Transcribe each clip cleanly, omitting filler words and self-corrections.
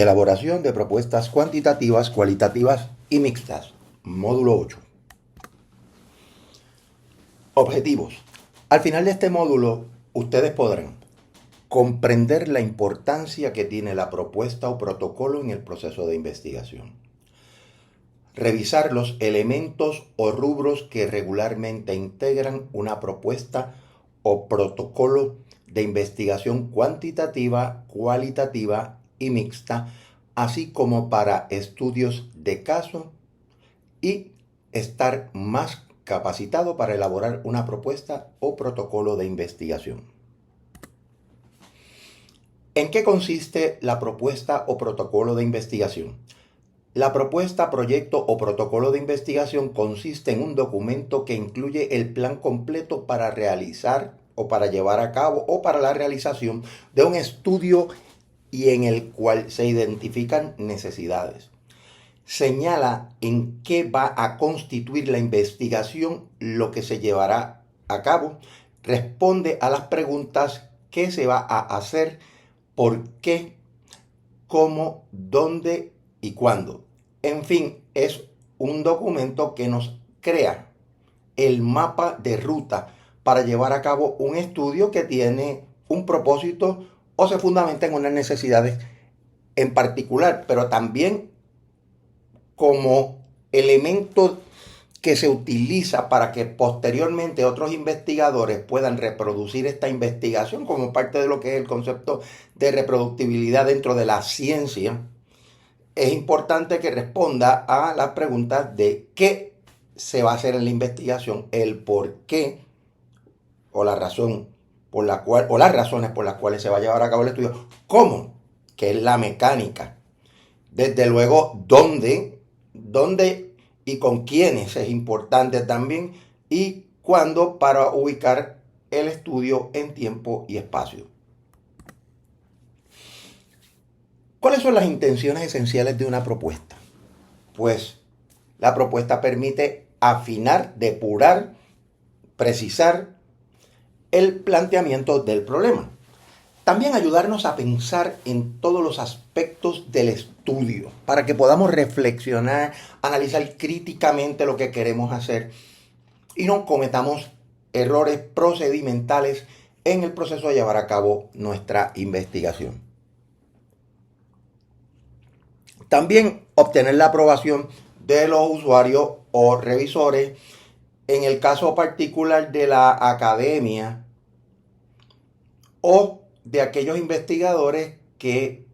Elaboración de propuestas cuantitativas, cualitativas y mixtas. Módulo 8. Objetivos. Al final de este módulo, ustedes podrán comprender la importancia que tiene la propuesta o protocolo en el proceso de investigación. Revisar los elementos o rubros que regularmente integran una propuesta o protocolo de investigación cuantitativa, cualitativa y mixta, así como para estudios de caso y estar más capacitado para elaborar una propuesta o protocolo de investigación. ¿En qué consiste la propuesta o protocolo de investigación? La propuesta, proyecto o protocolo de investigación consiste en un documento que incluye el plan completo para realizar o para llevar a cabo o para la realización de un estudio y en el cual se identifican necesidades. Señala en qué va a constituir la investigación, lo que se llevará a cabo, responde a las preguntas: ¿qué se va a hacer? ¿Por qué? ¿Cómo? ¿Dónde? ¿Y cuándo? En fin, es un documento que nos crea el mapa de ruta para llevar a cabo un estudio que tiene un propósito o se fundamenta en unas necesidades en particular, pero también como elemento que se utiliza para que posteriormente otros investigadores puedan reproducir esta investigación como parte de lo que es el concepto de reproductibilidad dentro de la ciencia. Es importante que responda a las preguntas de qué se va a hacer en la investigación, el por qué o la razón por la cual o las razones por las cuales se va a llevar a cabo el estudio, cómo, que es la mecánica, desde luego dónde y con quiénes es importante también, y cuándo, para ubicar el estudio en tiempo y espacio. ¿Cuáles son las intenciones esenciales de una propuesta? Pues la propuesta permite afinar, depurar, precisar el planteamiento del problema. También ayudarnos a pensar en todos los aspectos del estudio para que podamos reflexionar, analizar críticamente lo que queremos hacer y no cometamos errores procedimentales en el proceso de llevar a cabo nuestra investigación. También obtener la aprobación de los usuarios o revisores en el caso particular de la academia o de aquellos investigadores que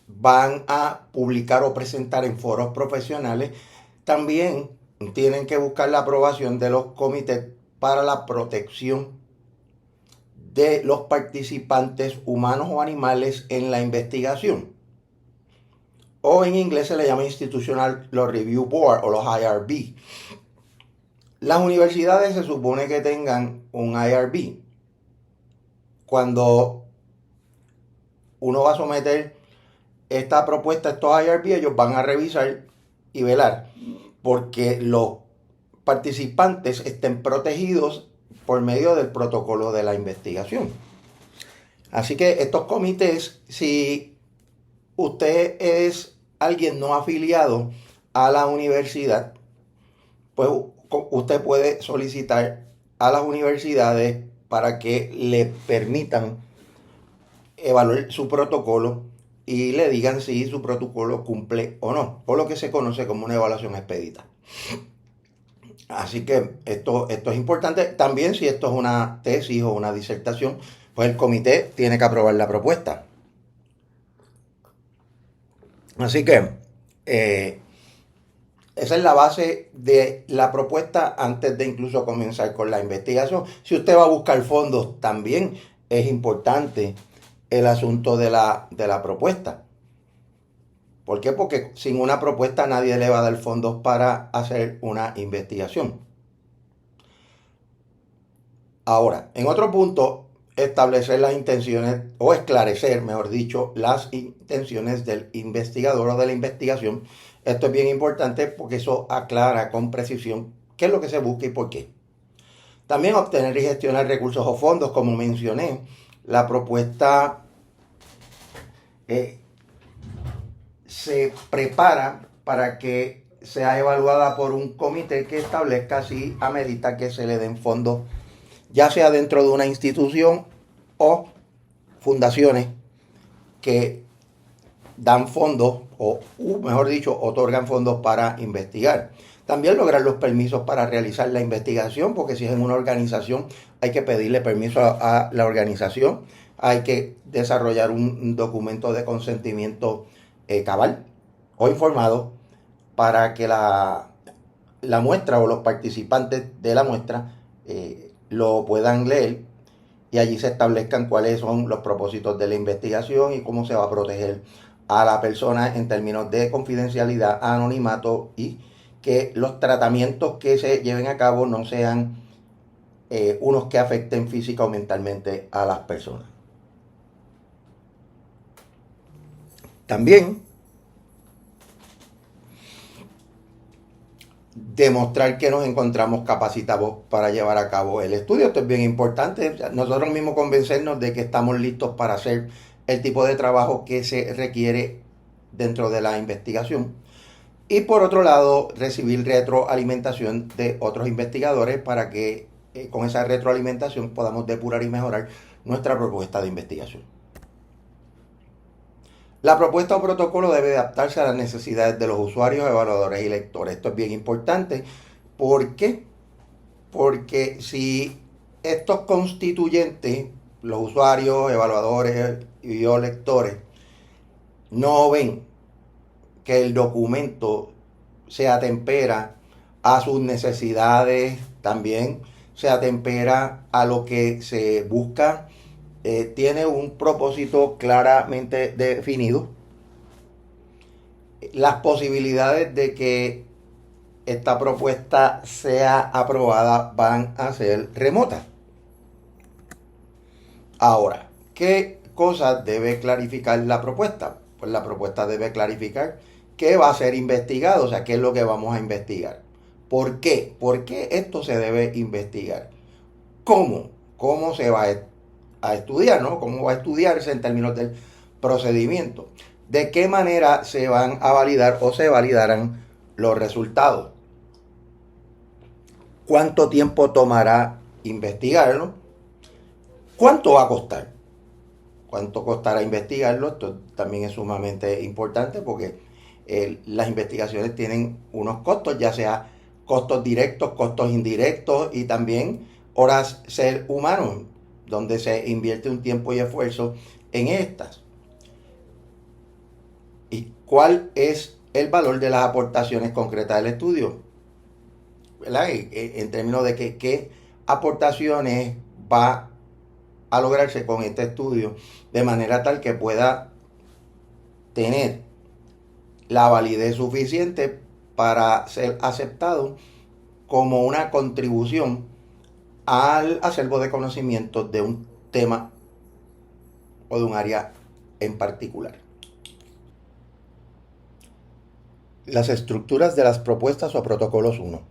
van a publicar o presentar en foros profesionales. También tienen que buscar la aprobación de los comités para la protección de los participantes humanos o animales en la investigación. O en inglés se le llama Institutional Review Board o los IRB. Las universidades se supone que tengan un IRB. Cuando uno va a someter esta propuesta a estos IRB, ellos van a revisar y velar porque los participantes estén protegidos por medio del protocolo de la investigación. Así que estos comités, si usted es alguien no afiliado a la universidad, pues usted puede solicitar a las universidades para que le permitan evaluar su protocolo y le digan si su protocolo cumple o no, o lo que se conoce como una evaluación expedita. Así que esto es importante. También si esto es una tesis o una disertación, pues el comité tiene que aprobar la propuesta. Así que esa es la base de la propuesta antes de incluso comenzar con la investigación. Si usted va a buscar fondos, también es importante el asunto de la propuesta. ¿Por qué? Porque sin una propuesta nadie le va a dar fondos para hacer una investigación. Ahora, en otro punto, establecer las intenciones, o esclarecer, mejor dicho, las intenciones del investigador o de la investigación. Esto es bien importante porque eso aclara con precisión qué es lo que se busca y por qué. También obtener y gestionar recursos o fondos, como mencioné. La propuesta se prepara para que sea evaluada por un comité que establezca si amerita que se le den fondos, ya sea dentro de una institución o fundaciones que dan fondos, o mejor dicho, otorgan fondos para investigar. También lograr los permisos para realizar la investigación, porque si es en una organización hay que pedirle permiso a la organización, hay que desarrollar un documento de consentimiento cabal o informado para que la muestra o los participantes de la muestra lo puedan leer y allí se establezcan cuáles son los propósitos de la investigación y cómo se va a proteger a la persona en términos de confidencialidad, anonimato, y que los tratamientos que se lleven a cabo no sean unos que afecten física o mentalmente a las personas. También demostrar que nos encontramos capacitados para llevar a cabo el estudio. Esto es bien importante. Nosotros mismos convencernos de que estamos listos para hacer el tipo de trabajo que se requiere dentro de la investigación. Y por otro lado, recibir retroalimentación de otros investigadores para que con esa retroalimentación podamos depurar y mejorar nuestra propuesta de investigación. La propuesta o protocolo debe adaptarse a las necesidades de los usuarios, evaluadores y lectores. Esto es bien importante. ¿Por qué? Porque si estos constituyentes, los usuarios, evaluadores y lectores, no ven que el documento se atempera a sus necesidades, también se atempera a lo que se busca, tiene un propósito claramente definido, las posibilidades de que esta propuesta sea aprobada van a ser remotas. Ahora, ¿qué cosas debe clarificar la propuesta? Pues la propuesta debe clarificar qué va a ser investigado, o sea, qué es lo que vamos a investigar. ¿Por qué? ¿Por qué esto se debe investigar? ¿Cómo? ¿Cómo se va a estudiar, ¿no? ¿Cómo va a estudiarse en términos del procedimiento? ¿De qué manera se van a validar o se validarán los resultados? ¿Cuánto tiempo tomará investigarlo? ¿Cuánto va a costar? ¿Cuánto costará investigarlo? Esto también es sumamente importante porque las investigaciones tienen unos costos, ya sea costos directos, costos indirectos y también horas ser humano, donde se invierte un tiempo y esfuerzo en estas. ¿Y cuál es el valor de las aportaciones concretas del estudio? ¿Verdad? En términos de qué aportaciones va a lograrse con este estudio de manera tal que pueda tener la validez suficiente para ser aceptado como una contribución al acervo de conocimientos de un tema o de un área en particular. Las estructuras de las propuestas o protocolos 1.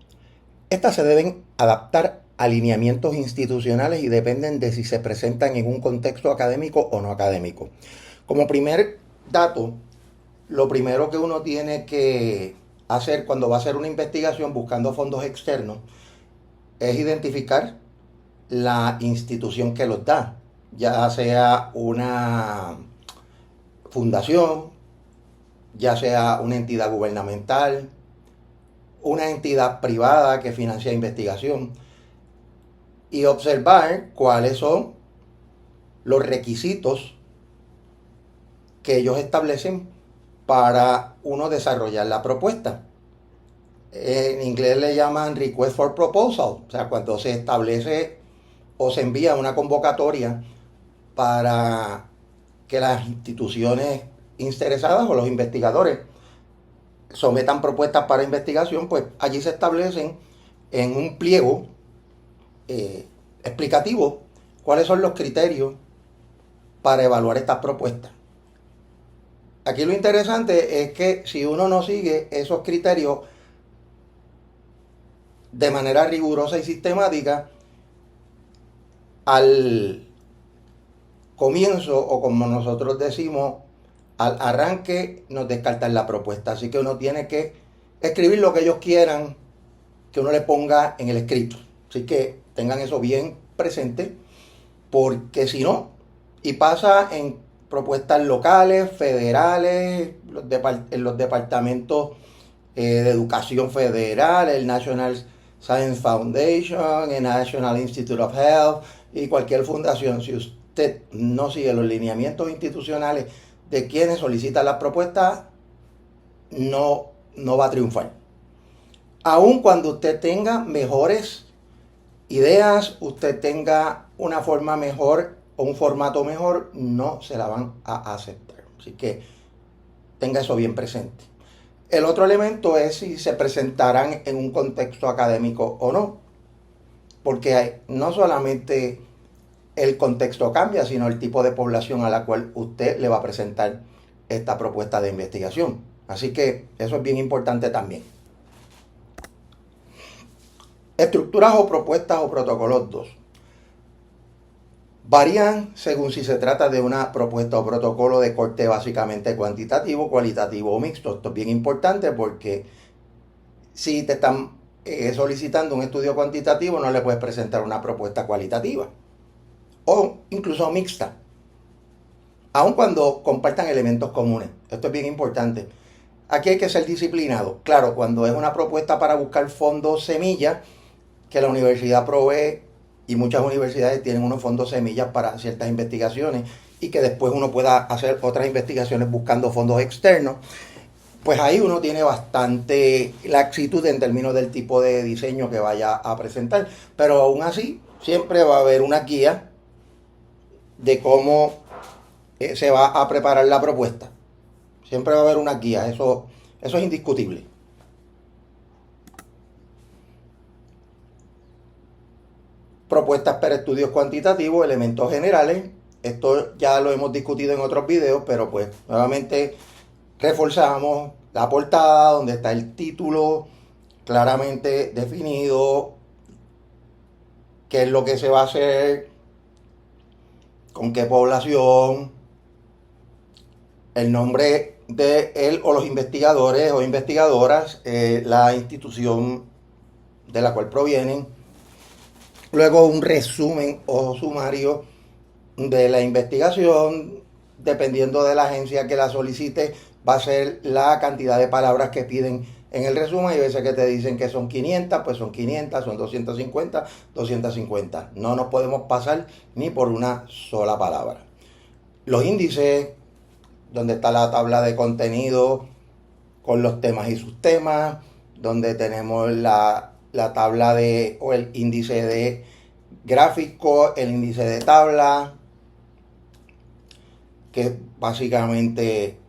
Estas se deben adaptar a lineamientos institucionales y dependen de si se presentan en un contexto académico o no académico. Como primer dato, lo primero que uno tiene que hacer cuando va a hacer una investigación buscando fondos externos es identificar la institución que los da, ya sea una fundación, ya sea una entidad gubernamental, una entidad privada que financia investigación, y observar cuáles son los requisitos que ellos establecen para uno desarrollar la propuesta. En inglés le llaman request for proposal, o sea, cuando se establece o se envía una convocatoria para que las instituciones interesadas o los investigadores sometan propuestas para investigación, pues allí se establecen en un pliego explicativo cuáles son los criterios para evaluar estas propuestas. Aquí lo interesante es que si uno no sigue esos criterios de manera rigurosa y sistemática, al comienzo, o como nosotros decimos, al arranque nos descartan la propuesta. Así que uno tiene que escribir lo que ellos quieran que uno le ponga en el escrito. Así que tengan eso bien presente, porque si no, y pasa en propuestas locales, federales, en los departamentos de educación federal, el National Science Foundation, el National Institute of Health y cualquier fundación. Si usted no sigue los lineamientos institucionales de quienes solicitan las propuestas, no va a triunfar. Aun cuando usted tenga mejores ideas, usted tenga una forma mejor o un formato mejor, no se la van a aceptar. Así que tenga eso bien presente. El otro elemento es si se presentarán en un contexto académico o no, porque no solamente el contexto cambia, sino el tipo de población a la cual usted le va a presentar esta propuesta de investigación. Así que eso es bien importante también. Estructuras o propuestas o protocolos 2. Varían según si se trata de una propuesta o protocolo de corte básicamente cuantitativo, cualitativo o mixto. Esto es bien importante porque si te están solicitando un estudio cuantitativo, no le puedes presentar una propuesta cualitativa o incluso mixta, aun cuando compartan elementos comunes. Esto es bien importante. Aquí hay que ser disciplinado. Claro, cuando es una propuesta para buscar fondos semillas que la universidad provee, y muchas universidades tienen unos fondos semillas para ciertas investigaciones y que después uno pueda hacer otras investigaciones buscando fondos externos, pues ahí uno tiene bastante laxitud en términos del tipo de diseño que vaya a presentar. Pero aún así, siempre va a haber una guía de cómo se va a preparar la propuesta. Siempre va a haber una guía, eso es indiscutible. Propuestas para estudios cuantitativos, elementos generales. Esto ya lo hemos discutido en otros videos, pero pues nuevamente reforzamos la portada donde está el título claramente definido, qué es lo que se va a hacer, con qué población, el nombre de él o los investigadores o investigadoras, la institución de la cual provienen. Luego un resumen o sumario de la investigación. Dependiendo de la agencia que la solicite, va a ser la cantidad de palabras que piden en el resumen. Hay veces que te dicen que son 500, pues son 500, son 250, 250. No nos podemos pasar ni por una sola palabra. Los índices, donde está la tabla de contenido con los temas y sus temas, donde tenemos la tabla de o el índice de gráfico, el índice de tabla, que básicamente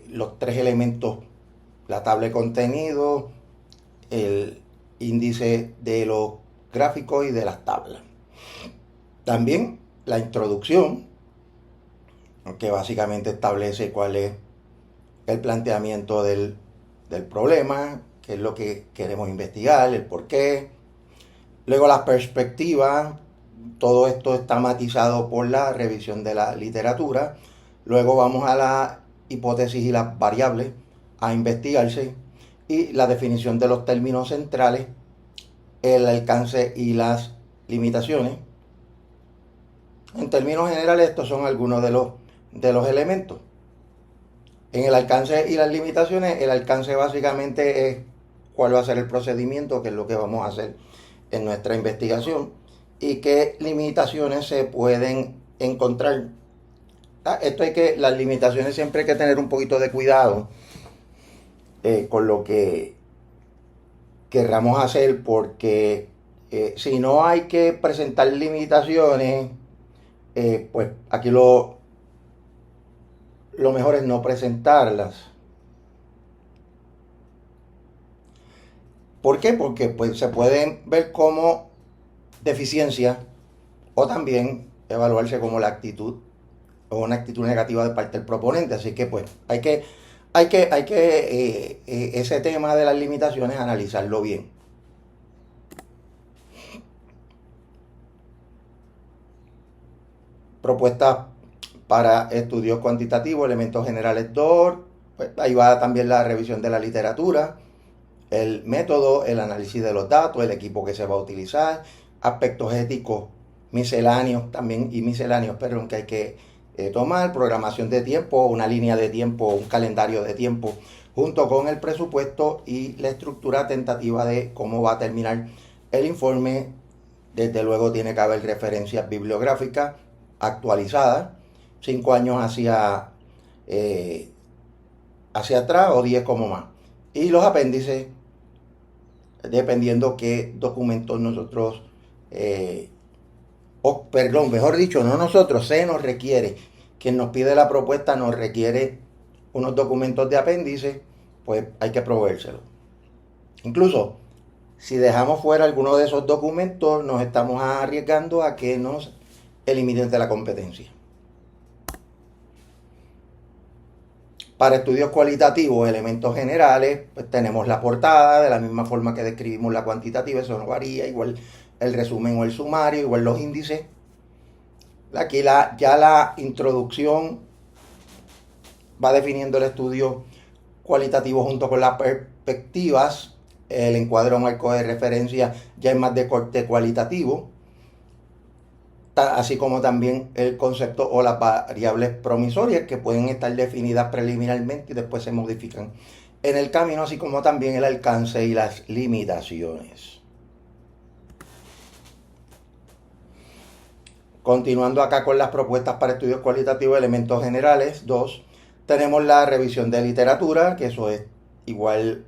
los tres elementos, la tabla de contenido, el índice de los gráficos y de las tablas. También la introducción, que básicamente establece cuál es el planteamiento del problema, qué es lo que queremos investigar, el por qué. Luego las perspectivas, todo esto está matizado por la revisión de la literatura. Luego vamos a la hipótesis y las variables a investigarse y la definición de los términos centrales, el alcance y las limitaciones. En términos generales, estos son algunos de los elementos. En el alcance y las limitaciones, el alcance básicamente es cuál va a ser el procedimiento, qué es lo que vamos a hacer en nuestra investigación y qué limitaciones se pueden encontrar. Las limitaciones siempre hay que tener un poquito de cuidado con lo que querramos hacer, porque si no hay que presentar limitaciones, pues aquí lo mejor es no presentarlas. ¿Por qué? Porque pues, se pueden ver como deficiencia o también evaluarse como la actitud o una actitud negativa de parte del proponente. Así que pues hay que ese tema de las limitaciones analizarlo bien. Propuestas Para estudios cuantitativos, elementos generales 2, pues ahí va también la revisión de la literatura, el método, el análisis de los datos, el equipo que se va a utilizar, aspectos éticos misceláneos también, y misceláneos, perdón, que hay que tomar, programación de tiempo, una línea de tiempo, un calendario de tiempo, junto con el presupuesto y la estructura tentativa de cómo va a terminar el informe. Desde luego tiene que haber referencias bibliográficas actualizadas, 5 años hacia atrás o 10 como más. Y los apéndices, dependiendo qué documentos nosotros, mejor dicho, no nosotros, se nos requiere, quien nos pide la propuesta nos requiere unos documentos de apéndice, pues hay que proveérselo. Incluso, si dejamos fuera alguno de esos documentos, nos estamos arriesgando a que nos eliminen de la competencia. Para estudios cualitativos, elementos generales, pues tenemos la portada, de la misma forma que describimos la cuantitativa, eso no varía, igual el resumen o el sumario, igual los índices. Aquí ya la introducción va definiendo el estudio cualitativo junto con las perspectivas. El encuadre o marco de referencia ya es más de corte cualitativo, así como también el concepto o las variables promisorias que pueden estar definidas preliminarmente y después se modifican en el camino, así como también el alcance y las limitaciones. Continuando acá con las propuestas para estudios cualitativos, elementos generales 2, tenemos la revisión de literatura, que eso es igual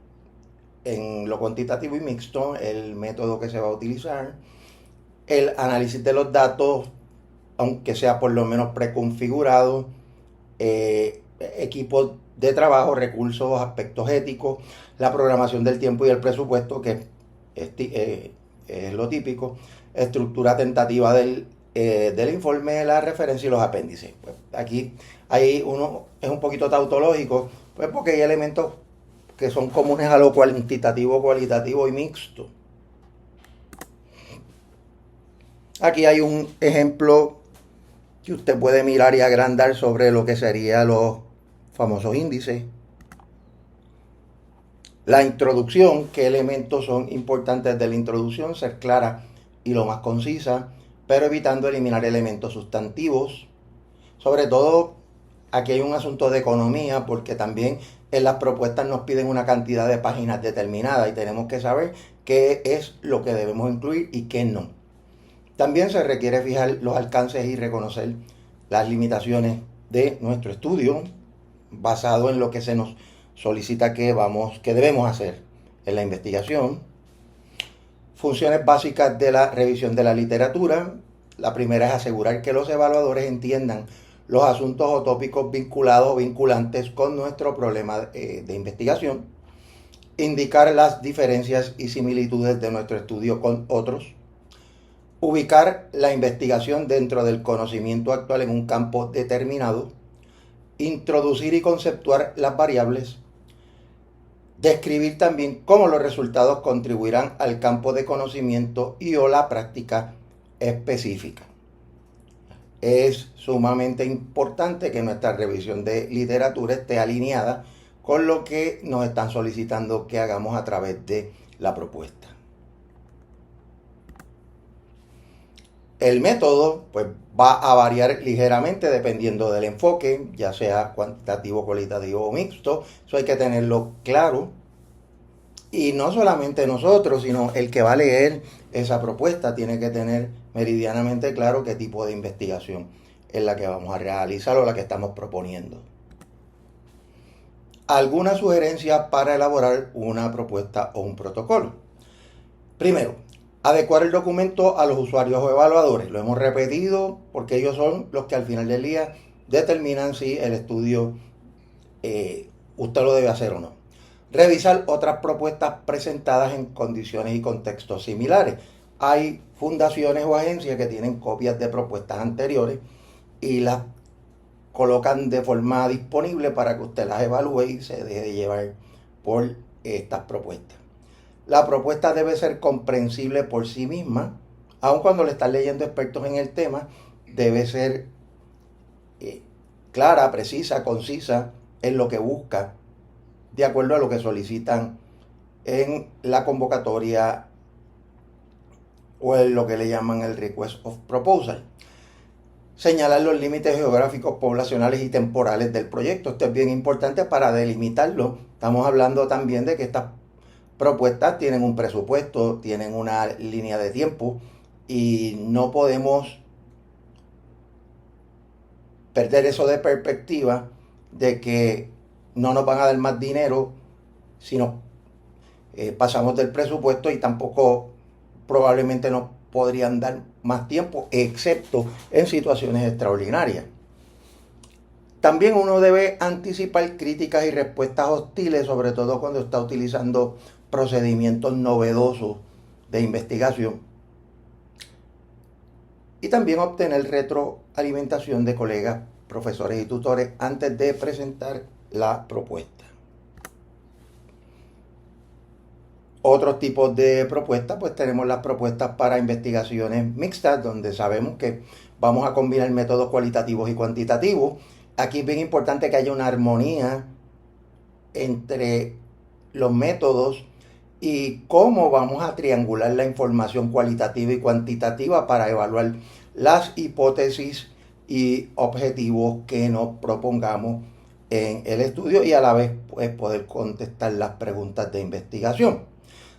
en lo cuantitativo y mixto, el método que se va a utilizar, el análisis de los datos, aunque sea por lo menos preconfigurado, equipos de trabajo, recursos, aspectos éticos, la programación del tiempo y el presupuesto, que es lo típico, estructura tentativa del informe, la referencia y los apéndices. Pues aquí uno es un poquito tautológico, pues porque hay elementos que son comunes a lo cuantitativo, cualitativo y mixto. Aquí hay un ejemplo que usted puede mirar y agrandar sobre lo que serían los famosos índices. La introducción, qué elementos son importantes de la introducción, ser clara y lo más concisa, pero evitando eliminar elementos sustantivos. Sobre todo, aquí hay un asunto de economía, porque también en las propuestas nos piden una cantidad de páginas determinada y tenemos que saber qué es lo que debemos incluir y qué no. También se requiere fijar los alcances y reconocer las limitaciones de nuestro estudio basado en lo que se nos solicita que debemos hacer en la investigación. Funciones básicas de la revisión de la literatura. La primera es asegurar que los evaluadores entiendan los asuntos o tópicos vinculados o vinculantes con nuestro problema de investigación. Indicar las diferencias y similitudes de nuestro estudio con otros. Ubicar la investigación dentro del conocimiento actual en un campo determinado. Introducir y conceptuar las variables. Describir también cómo los resultados contribuirán al campo de conocimiento y o la práctica específica. Es sumamente importante que nuestra revisión de literatura esté alineada con lo que nos están solicitando que hagamos a través de la propuesta. El método pues va a variar ligeramente dependiendo del enfoque, ya sea cuantitativo, cualitativo o mixto. Eso hay que tenerlo claro. Y no solamente nosotros, sino el que va a leer esa propuesta tiene que tener meridianamente claro qué tipo de investigación es la que vamos a realizar o la que estamos proponiendo. Algunas sugerencias para elaborar una propuesta o un protocolo. Primero, adecuar el documento a los usuarios o evaluadores. Lo hemos repetido porque ellos son los que al final del día determinan si el estudio usted lo debe hacer o no. Revisar otras propuestas presentadas en condiciones y contextos similares. Hay fundaciones o agencias que tienen copias de propuestas anteriores y las colocan de forma disponible para que usted las evalúe y se deje de llevar por estas propuestas. La propuesta debe ser comprensible por sí misma, aun cuando le están leyendo expertos en el tema, debe ser clara, precisa, concisa en lo que busca, de acuerdo a lo que solicitan en la convocatoria o en lo que le llaman el Request of Proposal. Señalar los límites geográficos, poblacionales y temporales del proyecto. Esto es bien importante para delimitarlo. Estamos hablando también de que estas propuestas tienen un presupuesto, tienen una línea de tiempo y no podemos perder eso de perspectiva de que no nos van a dar más dinero si nos pasamos del presupuesto, y tampoco probablemente nos podrían dar más tiempo, excepto en situaciones extraordinarias. También uno debe anticipar críticas y respuestas hostiles, sobre todo cuando está utilizando procedimientos novedosos de investigación. Y también obtener retroalimentación de colegas, profesores y tutores antes de presentar la propuesta. Otros tipos de propuestas, pues tenemos las propuestas para investigaciones mixtas, donde sabemos que vamos a combinar métodos cualitativos y cuantitativos. Aquí es bien importante que haya una armonía entre los métodos y cómo vamos a triangular la información cualitativa y cuantitativa para evaluar las hipótesis y objetivos que nos propongamos en el estudio, y a la vez pues, poder contestar las preguntas de investigación.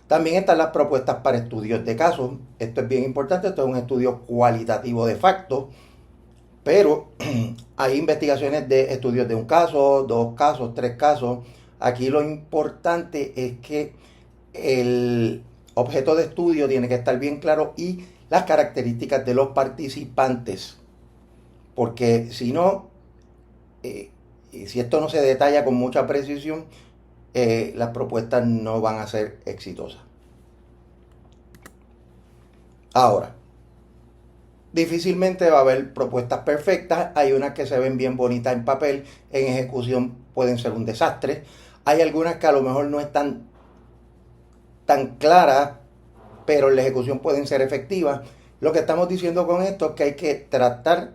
También están las propuestas para estudios de casos. Esto es bien importante, esto es un estudio cualitativo de facto, pero hay investigaciones de estudios de un caso, 2 casos, 3 casos. Aquí lo importante es que el objeto de estudio tiene que estar bien claro y las características de los participantes, porque si no, si esto no se detalla con mucha precisión, las propuestas no van a ser exitosas. Ahora, difícilmente va a haber propuestas perfectas. Hay unas que se ven bien bonitas en papel, en ejecución pueden ser un desastre. Hay algunas que a lo mejor no están tan claras, pero en la ejecución pueden ser efectivas. Lo que estamos diciendo con esto es que hay que tratar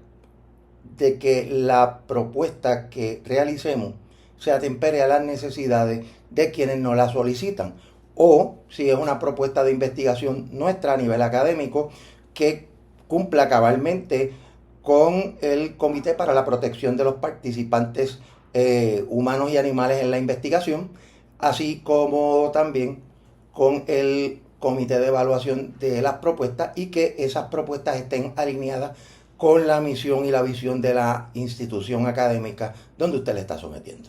de que la propuesta que realicemos se atempere a las necesidades de quienes nos la solicitan, o si es una propuesta de investigación nuestra a nivel académico, que cumpla cabalmente con el Comité para la Protección de los Participantes Humanos y Animales en la Investigación, así como también con el Comité de Evaluación de las Propuestas, y que esas propuestas estén alineadas con la misión y la visión de la institución académica donde usted le está sometiendo.